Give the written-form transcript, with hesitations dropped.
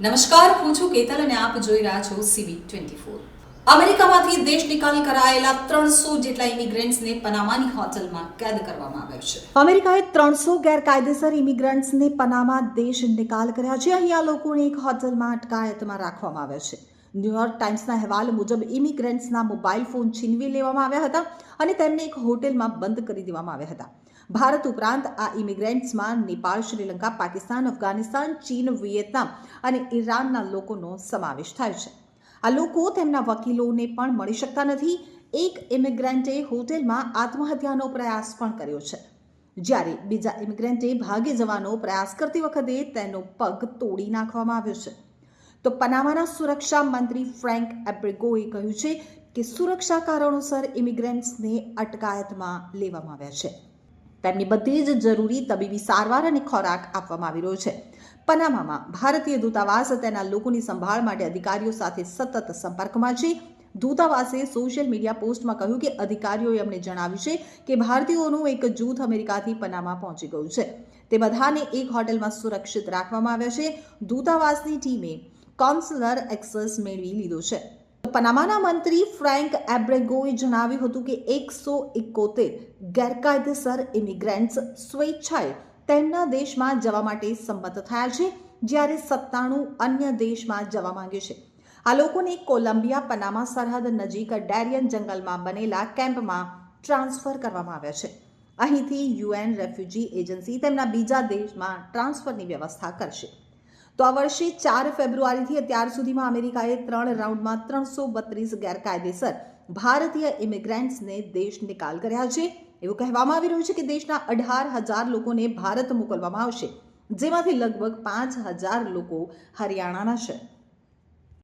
નમસ્કાર, હું છું કેતલ અને આપ જોઈ રહ્યા છો CB24। અમેરિકામાંથી દેશ નિકાલ કરાયેલા 300 જેટલા ઇમિગ્રન્ટ્સને પનામાની હોટલમાં કેદ કરવામાં આવ્યા છે। અમેરિકાએ 300 ગેરકાયદેસર ઇમિગ્રન્ટ્સને પનામા દેશ નિકાલ કર્યા છે। અહીં આ લોકોને એક હોટલમાં અટકાયતમાં રાખવામાં આવ્યા છે। ન્યૂયોર્ક ટાઈમ્સના અહેવાલ મુજબ ઇમિગ્રન્ટ્સના મોબાઈલ ફોન છીનવી લેવામાં આવ્યા હતા અને તેમને એક હોટેલમાં બંધ કરી દેવામાં આવ્યા હતા। ભારત ઉપરાંત આ ઇમિગ્રન્ટ્સમાં નેપાળ, શ્રીલંકા, પાકિસ્તાન, અફઘાનિસ્તાન, ચીન, વિયેતનામ અને ઈરાનના લોકોનો સમાવેશ થાય છે। આ લોકો તેમના વકીલોને પણ મળી શકતા નથી। એક ઇમિગ્રન્ટે હોટેલમાં આત્મહત્યાનો પ્રયાસ પણ કર્યો છે, જ્યારે બીજા ઇમિગ્રન્ટે ભાગી જવાનો પ્રયાસ કરતી વખતે તેનો પગ તોડી નાખવામાં આવ્યો છે। તો પનામાના સુરક્ષા મંત્રી ફ્રેન્ક એબ્રેગોએ કહ્યું છે કે સુરક્ષા કારણોસર ઇમિગ્રન્ટ્સને અટકાયતમાં લેવામાં આવ્યા છે। તેમની બધી જ જરૂરી તબીબી સારવાર અને ખોરાક આપવામાં આવી રહ્યો છે। પનામામાં ભારતીય દૂતાવાસ તેના લોકોની સંભાળ માટે અધિકારીઓ સાથે સતત સંપર્કમાં છે। દૂતાવાસે સોશિયલ મીડિયા પોસ્ટમાં કહ્યું કે અધિકારીઓએ અમને જણાવ્યું છે કે ભારતીયોનું એક જૂથ અમેરિકાથી પનામા પહોંચી ગયું છે। તે બધાને એક હોટેલમાં સુરક્ષિત રાખવામાં આવ્યા છે। દૂતાવાસની ટીમે કોન્સ્યુલર એક્સેસ મેળવી લીધો છે। પનામાના મંત્રી ફ્રેન્ક એબ્રેગોએ જણાવ્યું હતું કે 171 ગેરકાયદેસર ઇમિગ્રન્ટ્સ સ્વેચ્છાએ તેમના દેશમાં જવા માટે સંમત થયા છે, જ્યારે 97 અન્ય દેશમાં જવા માંગે છે। આ લોકોને કોલંબિયા પનામા સરહદ નજીક ડેરિયન જંગલમાં બનેલા કેમ્પમાં ટ્રાન્સફર કરવામાં આવ્યા છે। અહીંથી UN રેફ્યુજી એજન્સી તેમના બીજા દેશમાં ટ્રાન્સફરની વ્યવસ્થા કરશે। તો આ વર્ષે 4 ફેબ્રુઆરીથી અત્યાર સુધીમાં અમેરિકાએ 3 રાઉન્ડમાં 332 ગેરકાયદેસર ભારતીય ઇમિગ્રન્ટ્સને દેશ નિકાલ કર્યા છે। એવું કહેવામાં આવી રહ્યું છે કે દેશના 18,000 લોકોને ભારત મોકલવામાં આવશે, જેમાંથી લગભગ 5,000 લોકો હરિયાણાના છે।